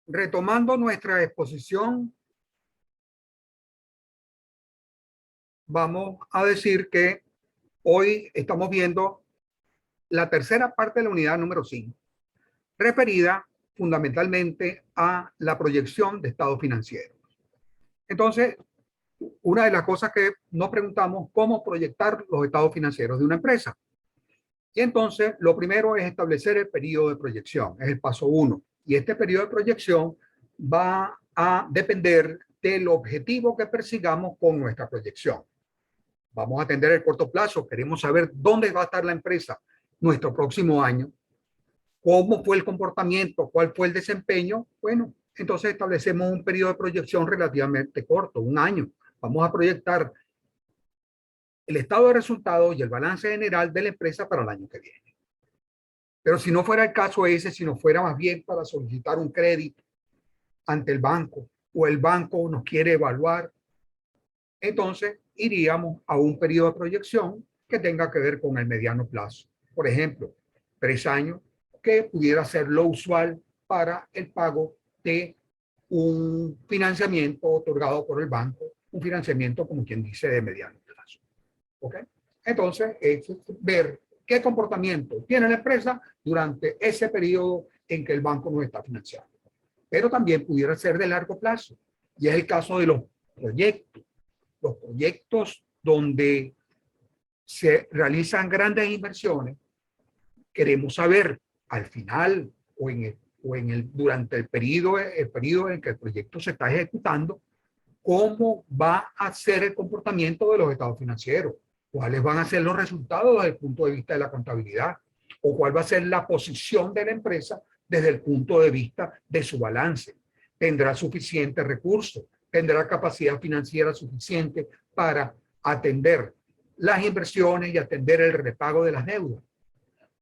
Retomando nuestra exposición, vamos a decir que hoy estamos viendo la tercera parte de la unidad número 5, referida fundamentalmente a la proyección de estado financiero. Entonces, una de las cosas que nos preguntamos, ¿cómo proyectar los estados financieros de una empresa? Y entonces, lo primero es establecer el periodo de proyección, es el paso 1. Y este periodo de proyección va a depender del objetivo que persigamos con nuestra proyección. Vamos a atender el corto plazo, queremos saber dónde va a estar la empresa nuestro próximo año, cómo fue el comportamiento, cuál fue el desempeño. Bueno, entonces establecemos un periodo de proyección relativamente corto, un año. Vamos a proyectar el estado de resultados y el balance general de la empresa para el año que viene. Pero si no fuera el caso ese, si no fuera más bien para solicitar un crédito ante el banco o el banco nos quiere evaluar, entonces iríamos a un periodo de proyección que tenga que ver con el mediano plazo. Por ejemplo, 3 años, que pudiera ser lo usual para el pago de un financiamiento otorgado por el banco, un financiamiento, como quien dice, de mediano plazo. ¿Ok? Entonces, es ver qué comportamiento tiene la empresa durante ese periodo en que el banco nos está financiando. Pero también pudiera ser de largo plazo. Y es el caso de los proyectos donde se realizan grandes inversiones. Queremos saber al final durante el periodo en que el proyecto se está ejecutando, cómo va a ser el comportamiento de los estados financieros, cuáles van a ser los resultados desde el punto de vista de la contabilidad, o cuál va a ser la posición de la empresa desde el punto de vista de su balance. ¿Tendrá suficiente recursos? ¿Tendrá capacidad financiera suficiente para atender las inversiones y atender el repago de las deudas?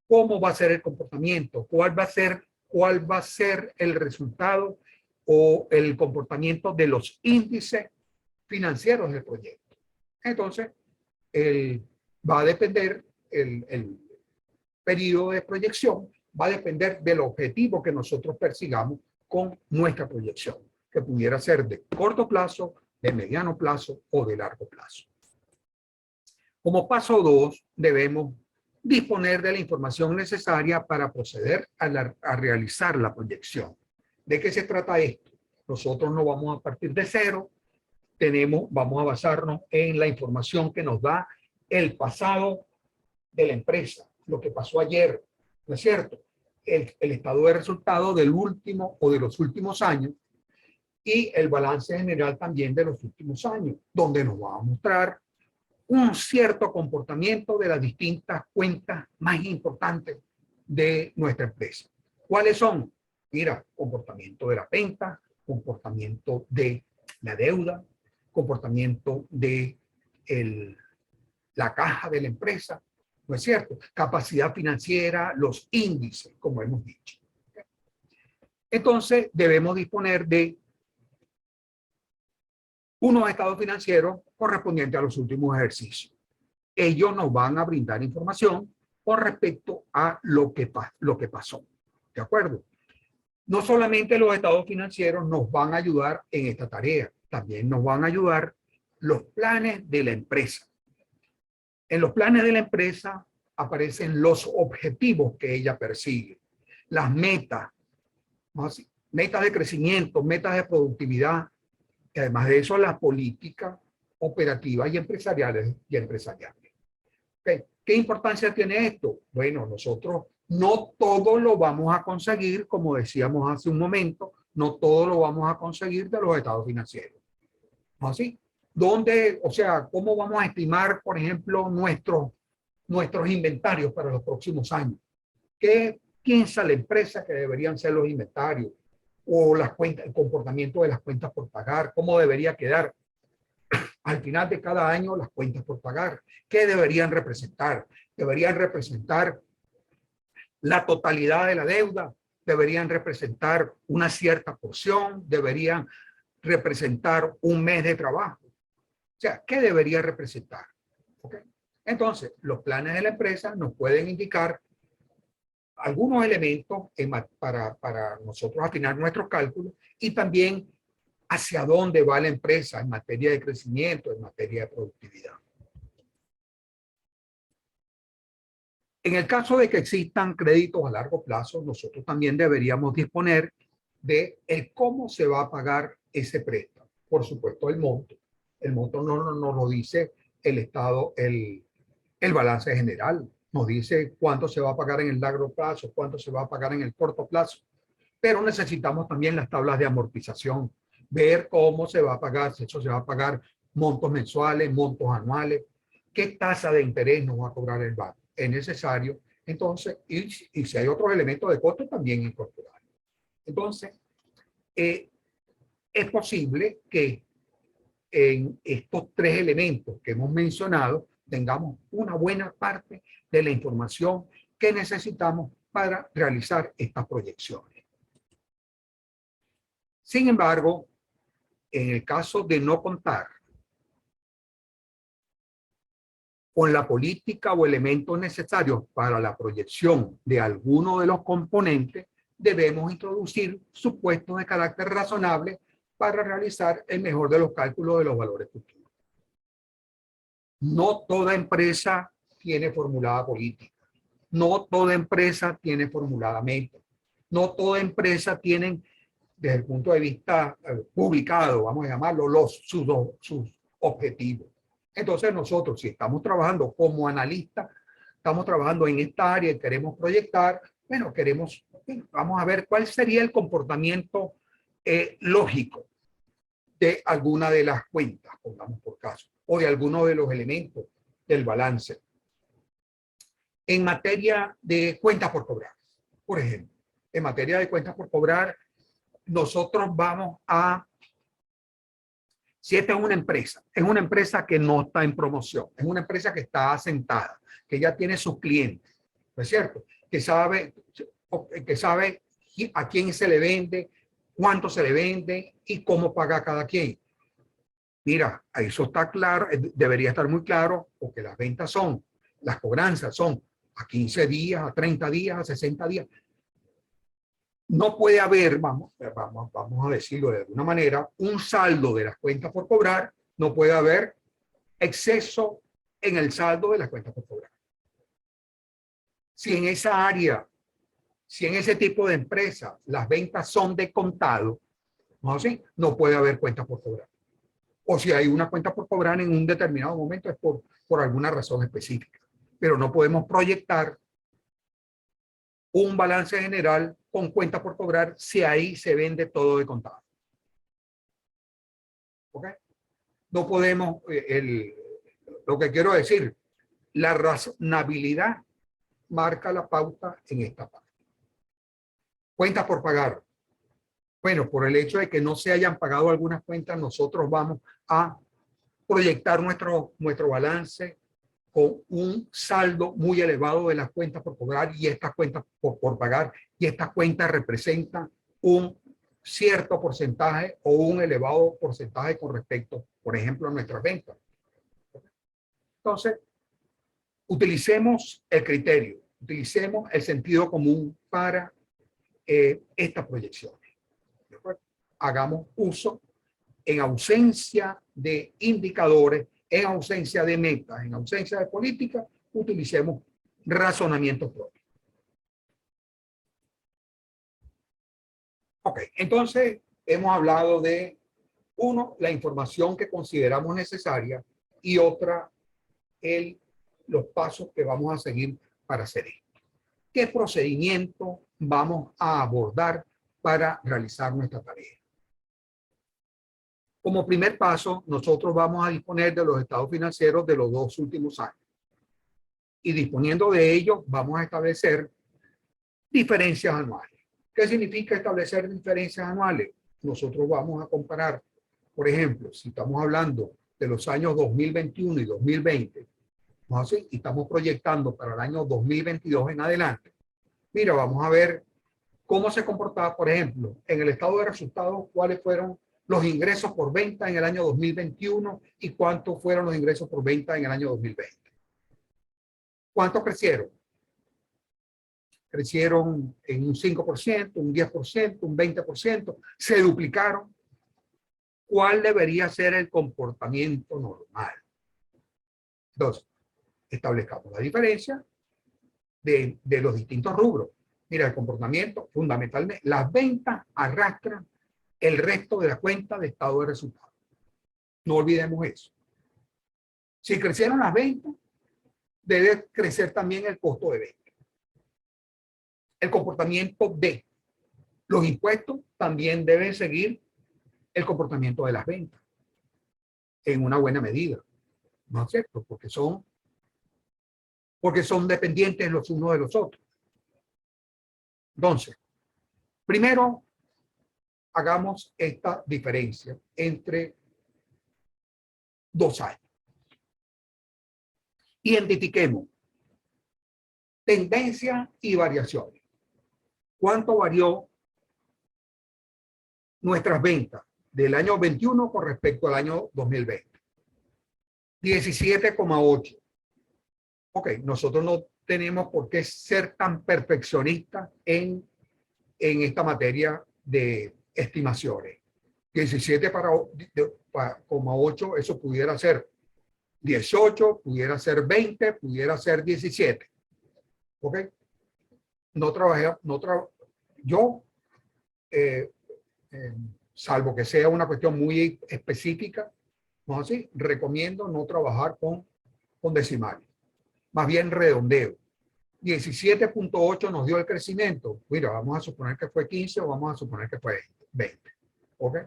¿Cómo va a ser el comportamiento? ¿Cuál va a ser el resultado o el comportamiento de los índices financieros del proyecto? Entonces, va a depender el periodo de proyección, va a depender del objetivo que nosotros persigamos con nuestra proyección, que pudiera ser de corto plazo, de mediano plazo o de largo plazo. Como paso 2, debemos disponer de la información necesaria para proceder a realizar la proyección. ¿De qué se trata esto? Nosotros no vamos a partir de cero, vamos a basarnos en la información que nos da el pasado de la empresa, lo que pasó ayer, ¿no es cierto? El estado de resultado del último o de los últimos años y el balance general también de los últimos años, donde nos va a mostrar un cierto comportamiento de las distintas cuentas más importantes de nuestra empresa. ¿Cuáles son? Mira, comportamiento de la venta, comportamiento de la deuda, comportamiento de la caja de la empresa, ¿no es cierto? Capacidad financiera, los índices, como hemos dicho. Entonces, debemos disponer de unos estados financieros correspondientes a los últimos ejercicios. Ellos nos van a brindar información con respecto a lo que pasó. ¿De acuerdo? No solamente los estados financieros nos van a ayudar en esta tarea, también nos van a ayudar los planes de la empresa. En los planes de la empresa aparecen los objetivos que ella persigue, las metas, metas de crecimiento, metas de productividad, y además de eso las políticas operativas y empresariales. ¿Okay? ¿Qué importancia tiene esto? Bueno, nosotros no todo lo vamos a conseguir, como decíamos hace un momento, no todo lo vamos a conseguir de los estados financieros. ¿No así? ¿Dónde, o sea, cómo vamos a estimar, por ejemplo, nuestros inventarios para los próximos años? ¿Qué piensa la empresa que deberían ser los inventarios? O las cuentas, el comportamiento de las cuentas por pagar, cómo debería quedar al final de cada año las cuentas por pagar. ¿Qué deberían representar? Deberían representar la totalidad de la deuda, deberían representar una cierta porción, deberían representar un mes de trabajo. O sea, ¿qué debería representar? ¿Okay? Entonces, los planes de la empresa nos pueden indicar algunos elementos para nosotros afinar nuestros cálculos y también hacia dónde va la empresa en materia de crecimiento, en materia de productividad. En el caso de que existan créditos a largo plazo, nosotros también deberíamos disponer de cómo se va a pagar ese préstamo. Por supuesto, el monto. El monto no nos lo dice el Estado, el balance general. Nos dice cuánto se va a pagar en el largo plazo, cuánto se va a pagar en el corto plazo. Pero necesitamos también las tablas de amortización, ver cómo se va a pagar, si eso se va a pagar montos mensuales, montos anuales, qué tasa de interés nos va a cobrar el banco. Es necesario, entonces, y si hay otros elementos de costo, también incorporar. Entonces, es posible que en estos tres elementos que hemos mencionado tengamos una buena parte de la información que necesitamos para realizar estas proyecciones. Sin embargo, en el caso de no contar con la política o elementos necesarios para la proyección de alguno de los componentes, debemos introducir supuestos de carácter razonable para realizar el mejor de los cálculos de los valores futuros. No toda empresa tiene formulada política. No toda empresa tiene formulada meta. No toda empresa tiene, desde el punto de vista publicado, vamos a llamarlo, sus objetivos. Entonces nosotros, si estamos trabajando como analistas, estamos trabajando en esta área y queremos proyectar, bueno, vamos a ver cuál sería el comportamiento lógico de alguna de las cuentas, pongamos por caso, o de alguno de los elementos del balance. En materia de cuentas por cobrar, por ejemplo, en materia de cuentas por cobrar, nosotros vamos a, si esta es una empresa que no está en promoción, es una empresa que está asentada, que ya tiene sus clientes, ¿no es cierto? Que sabe a quién se le vende, cuánto se le vende y cómo paga cada quien. Mira, eso está claro, debería estar muy claro, porque las ventas las cobranzas son a 15 días, a 30 días, a 60 días. No puede haber, vamos a decirlo de alguna manera, un saldo de las cuentas por cobrar, no puede haber exceso en el saldo de las cuentas por cobrar. Si en esa área, si en ese tipo de empresa las ventas son de contado, ¿no? ¿Sí? No puede haber cuentas por cobrar. O si hay una cuenta por cobrar en un determinado momento es por alguna razón específica. Pero no podemos proyectar un balance general con cuenta por cobrar si ahí se vende todo de contado. ¿Ok? No podemos, lo que quiero decir, la razonabilidad marca la pauta en esta parte. Cuentas por pagar. Bueno, por el hecho de que no se hayan pagado algunas cuentas, nosotros vamos a proyectar nuestro balance con un saldo muy elevado de las cuentas por cobrar y estas cuentas por pagar, y estas cuentas representan un cierto porcentaje o un elevado porcentaje con respecto, por ejemplo, a nuestras ventas. Entonces, utilicemos el criterio, utilicemos el sentido común para estas proyecciones. Hagamos uso, en ausencia de indicadores, en ausencia de metas, en ausencia de política, utilicemos razonamientos propios. Ok, entonces hemos hablado de, uno, la información que consideramos necesaria y otra, los pasos que vamos a seguir para hacer esto. ¿Qué procedimiento vamos a abordar para realizar nuestra tarea? Como primer paso, nosotros vamos a disponer de los estados financieros de los 2 últimos años. Y disponiendo de ellos, vamos a establecer diferencias anuales. ¿Qué significa establecer diferencias anuales? Nosotros vamos a comparar, por ejemplo, si estamos hablando de los años 2021 y 2020, ¿no? Y estamos proyectando para el año 2022 en adelante. Mira, vamos a ver cómo se comportaba, por ejemplo, en el estado de resultados, cuáles fueron los ingresos por venta en el año 2021 y cuántos fueron los ingresos por venta en el año 2020. ¿Cuánto crecieron? crecieron en un 5%, un 10%, un 20%, se duplicaron. ¿Cuál debería ser el comportamiento normal? Entonces, establezcamos la diferencia de los distintos rubros. Mira, el comportamiento, fundamentalmente, las ventas arrastran el resto de la cuenta de estado de resultados. No olvidemos eso. Si crecieron las ventas, debe crecer también el costo de venta. El comportamiento de los impuestos también debe seguir el comportamiento de las ventas en una buena medida. ¿No es cierto? Porque son dependientes los unos de los otros. Entonces, primero, hagamos esta diferencia entre 2 años. Identifiquemos tendencia y variaciones. ¿Cuánto varió nuestras ventas del año 21 con respecto al año 2020? 17,8. Ok, nosotros no tenemos por qué ser tan perfeccionistas en esta materia de estimaciones. 17,8, eso pudiera ser 18, pudiera ser 20, pudiera ser 17. ¿Ok? Yo, salvo que sea una cuestión muy específica, ¿no así? Recomiendo no trabajar con decimales. Más bien redondeo. 17,8 nos dio el crecimiento. Mira, vamos a suponer que fue 15 o vamos a suponer que fue 20. ¿Ok?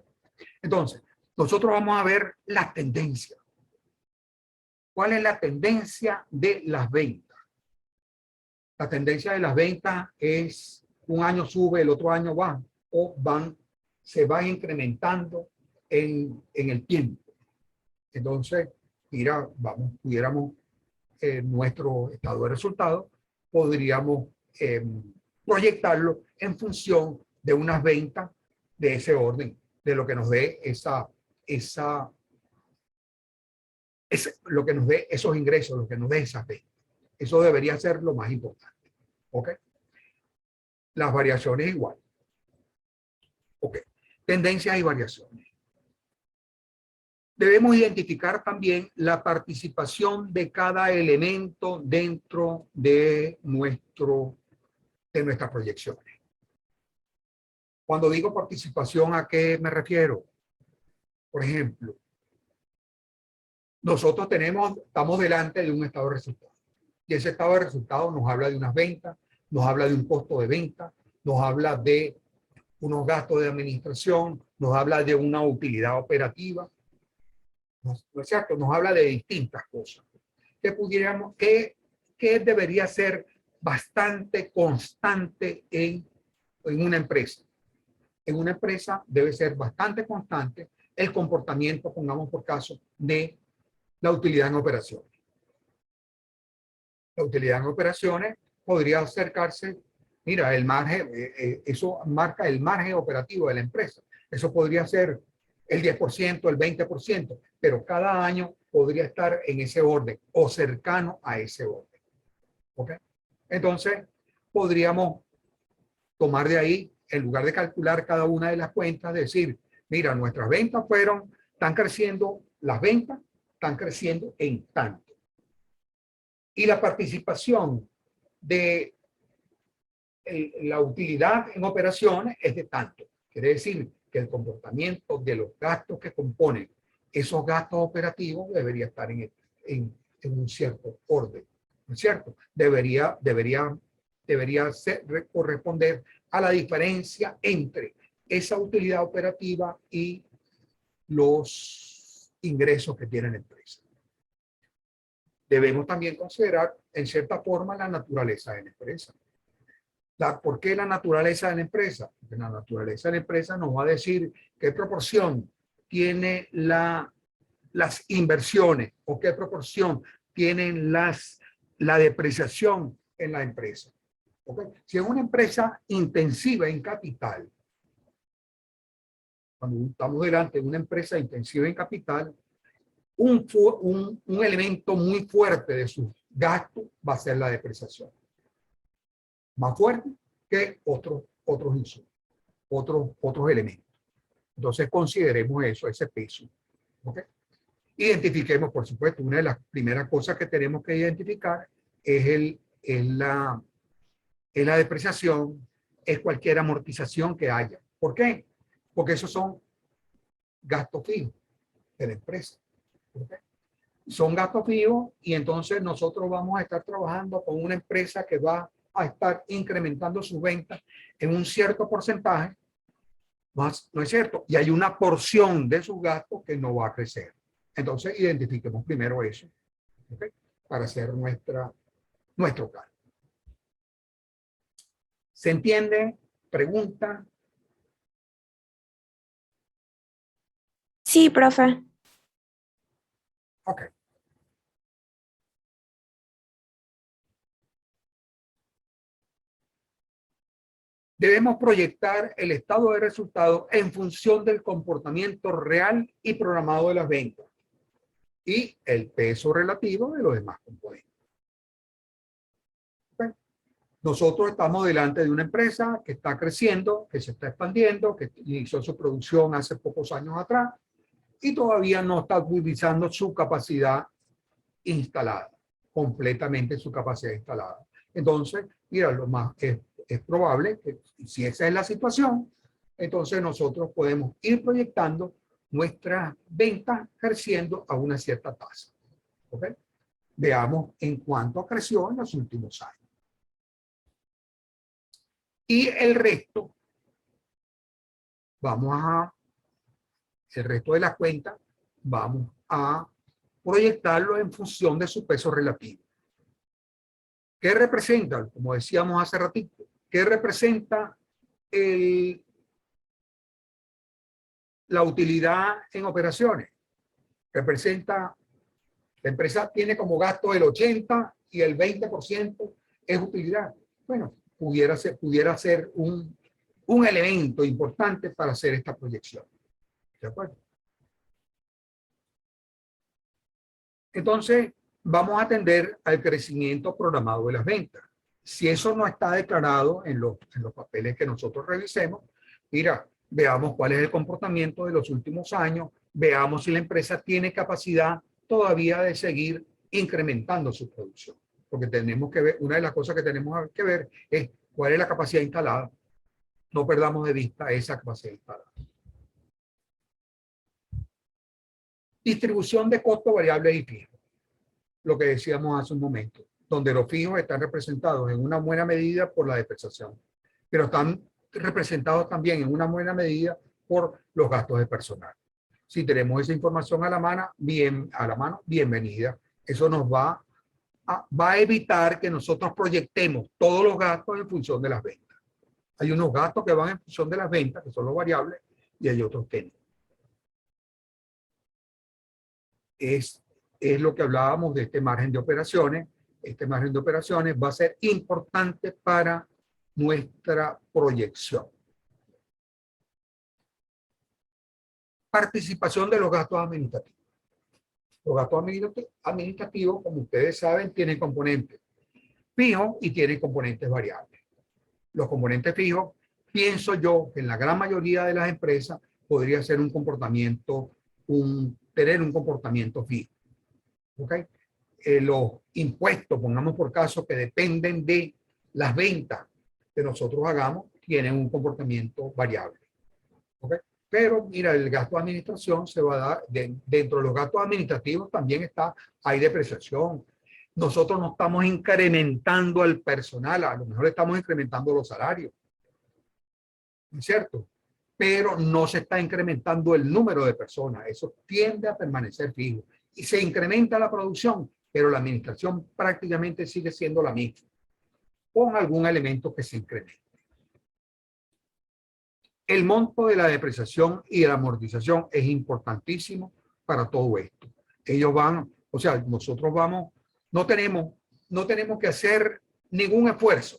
Entonces, nosotros vamos a ver las tendencias. ¿Cuál es la tendencia de las ventas? La tendencia de las ventas es un año sube, el otro año va, o se van incrementando en el tiempo. Entonces, mira, pudiéramos nuestro estado de resultados, podríamos proyectarlo en función de unas ventas de ese orden, de lo que nos dé lo que nos dé esos ingresos, lo que nos dé esas ventas. Eso debería ser lo más importante. ¿Ok? Las variaciones igual. ¿Ok? Tendencias y variaciones. Debemos identificar también la participación de cada elemento dentro de nuestras proyecciones. Cuando digo participación, ¿a qué me refiero? Por ejemplo, nosotros estamos delante de un estado de resultados. Y ese estado de resultados nos habla de unas ventas, nos habla de un costo de venta, nos habla de unos gastos de administración, nos habla de una utilidad operativa. ¿No es cierto? Nos habla de distintas cosas. ¿Qué debería ser bastante constante en una empresa? En una empresa debe ser bastante constante el comportamiento, pongamos por caso, de la utilidad en operaciones. La utilidad en operaciones podría acercarse, mira, el margen, eso marca el margen operativo de la empresa. Eso podría ser el 10%, el 20%, pero cada año podría estar en ese orden o cercano a ese orden. ¿Ok? Entonces, podríamos tomar de ahí, en lugar de calcular cada una de las cuentas, decir, mira, nuestras ventas están creciendo, las ventas están creciendo en tanto. Y la participación de la utilidad en operaciones es de tanto. Quiere decir que el comportamiento de los gastos que componen esos gastos operativos debería estar en un cierto orden, ¿no es cierto? Debería corresponder a la diferencia entre esa utilidad operativa y los ingresos que tiene la empresa. Debemos también considerar, en cierta forma, la naturaleza de la empresa. ¿Por qué la naturaleza de la empresa? Porque la naturaleza de la empresa nos va a decir qué proporción tiene las inversiones o qué proporción tienen la depreciación en la empresa. ¿Okay? Si es una empresa intensiva en capital, cuando estamos delante de una empresa intensiva en capital, un elemento muy fuerte de sus gastos va a ser la depreciación. más fuerte que otros insumos, otros elementos. Entonces consideremos eso, ese peso. ¿Okay? Identifiquemos, por supuesto, una de las primeras cosas que tenemos que identificar es la depreciación, es cualquier amortización que haya. ¿Por qué? Porque esos son gastos fijos de la empresa. ¿Okay? Son gastos fijos y entonces nosotros vamos a estar trabajando con una empresa que va a estar incrementando sus ventas en un cierto porcentaje, más, ¿no es cierto? Y hay una porción de sus gastos que no va a crecer. Entonces, identifiquemos primero eso, ¿okay? Para hacer nuestro plan. ¿Se entiende? ¿Pregunta? Sí, profe. Ok. Debemos proyectar el estado de resultados en función del comportamiento real y programado de las ventas y el peso relativo de los demás componentes. ¿Okay? Nosotros estamos delante de una empresa que está creciendo, que se está expandiendo, que inició su producción hace pocos años atrás y todavía no está utilizando su capacidad instalada, completamente su capacidad instalada. Entonces, mira, lo más es probable que si esa es la situación, entonces nosotros podemos ir proyectando nuestras ventas creciendo a una cierta tasa. ¿Okay? Veamos en cuánto creció en los últimos años. Y el resto, el resto de las cuentas, vamos a proyectarlo en función de su peso relativo. ¿Qué representa? Como decíamos hace ratito, ¿qué representa la utilidad en operaciones? Representa, la empresa tiene como gasto el 80 y el 20% es utilidad. Bueno, pudiera ser un elemento importante para hacer esta proyección. ¿De acuerdo? Entonces, vamos a atender al crecimiento programado de las ventas. Si eso no está declarado en los papeles que nosotros revisemos, mira, veamos cuál es el comportamiento de los últimos años, veamos si la empresa tiene capacidad todavía de seguir incrementando su producción. Porque tenemos que ver, una de las cosas que tenemos que ver es cuál es la capacidad instalada. No perdamos de vista esa capacidad instalada. Distribución de costos variables y fijos. Lo que decíamos hace un momento, donde los fijos están representados en una buena medida por la depreciación, pero están representados también en una buena medida por los gastos de personal. Si tenemos esa información a la mano, bienvenida. Eso nos va a evitar que nosotros proyectemos todos los gastos en función de las ventas. Hay unos gastos que van en función de las ventas, que son los variables, y hay otros que no. Es lo que hablábamos de este margen de operaciones. Este margen de operaciones va a ser importante para nuestra proyección. Participación de los gastos administrativos. Los gastos administrativos, como ustedes saben, tienen componentes fijos y tienen componentes variables. Los componentes fijos, pienso yo que en la gran mayoría de las empresas podría ser tener un comportamiento fijo. ¿Okay? Los impuestos, pongamos por caso, que dependen de las ventas que nosotros hagamos, tienen un comportamiento variable. ¿Okay? Pero mira, el gasto de administración se va a dar, dentro de los gastos administrativos también hay depreciación. Nosotros no estamos incrementando al personal, a lo mejor estamos incrementando los salarios, ¿no es cierto? Pero no se está incrementando el número de personas, eso tiende a permanecer fijo. Y se incrementa la producción, pero la administración prácticamente sigue siendo la misma, con algún elemento que se incremente. El monto de la depreciación y de la amortización es importantísimo para todo esto. Ellos van, o sea, nosotros no tenemos que hacer ningún esfuerzo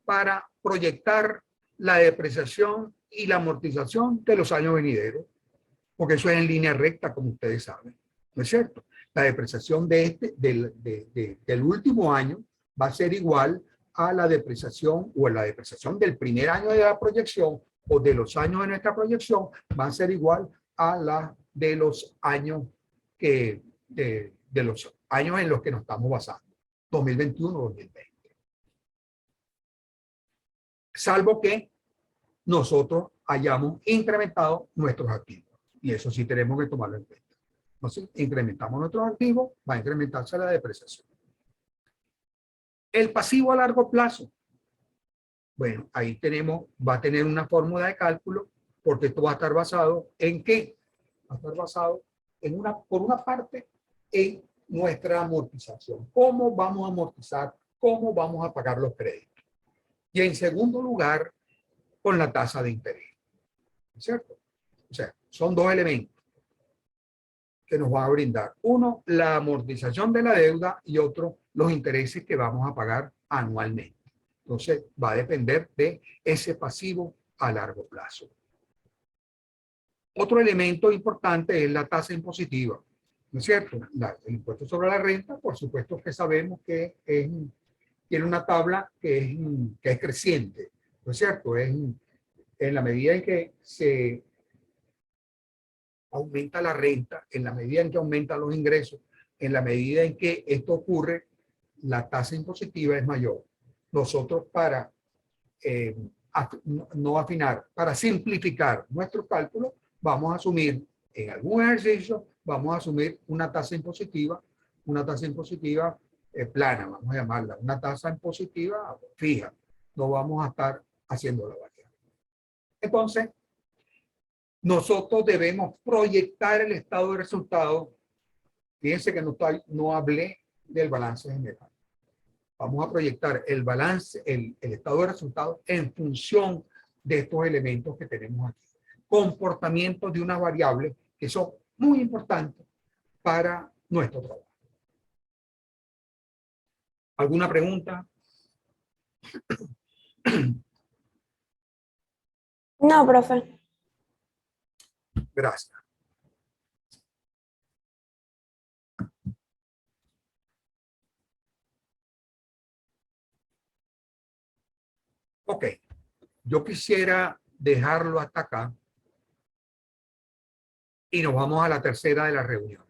para proyectar la depreciación y la amortización de los años venideros, porque eso es en línea recta, como ustedes saben. ¿No es cierto? La depreciación del último año va a ser igual a la depreciación o a la depreciación del primer año de la proyección o de los años de nuestra proyección va a ser igual a la de los años de los años en los que nos estamos basando, 2021-2020. Salvo que nosotros hayamos incrementado nuestros activos. Y eso sí tenemos que tomarlo en cuenta. Entonces, incrementamos nuestros activos, va a incrementarse la depreciación. El pasivo a largo plazo. Bueno, ahí tenemos, va a tener una fórmula de cálculo, porque esto va a estar basado en ¿qué? Va a estar basado en por una parte, en nuestra amortización. ¿Cómo vamos a amortizar? ¿Cómo vamos a pagar los créditos? Y en segundo lugar, con la tasa de interés. ¿Cierto? O sea, son dos elementos que nos va a brindar. Uno, la amortización de la deuda y otro, los intereses que vamos a pagar anualmente. Entonces, va a depender de ese pasivo a largo plazo. Otro elemento importante es la tasa impositiva. ¿No es cierto? El impuesto sobre la renta, por supuesto que sabemos que tiene una tabla que es creciente. ¿No es cierto? En la medida en que se aumenta la renta, en la medida en que aumentan los ingresos, en la medida en que esto ocurre, la tasa impositiva es mayor. Nosotros para no afinar, para simplificar nuestro cálculo, vamos a asumir en algún ejercicio, vamos a asumir una tasa impositiva plana, vamos a llamarla, una tasa impositiva fija. No vamos a estar haciendo la variable. Entonces, nosotros debemos proyectar el estado de resultados. Fíjense que no hablé del balance general. Vamos a proyectar el balance, el estado de resultados en función de estos elementos que tenemos aquí. Comportamientos de una variable que son muy importantes para nuestro trabajo. ¿Alguna pregunta? No, profe. Gracias. Ok, yo quisiera dejarlo hasta acá y nos vamos a la tercera de la reunión.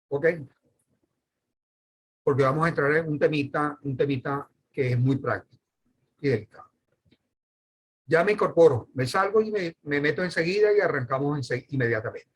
Ok, porque vamos a entrar en un temita que es muy práctico y delicado. Ya me incorporo, me salgo y me meto enseguida y arrancamos inmediatamente.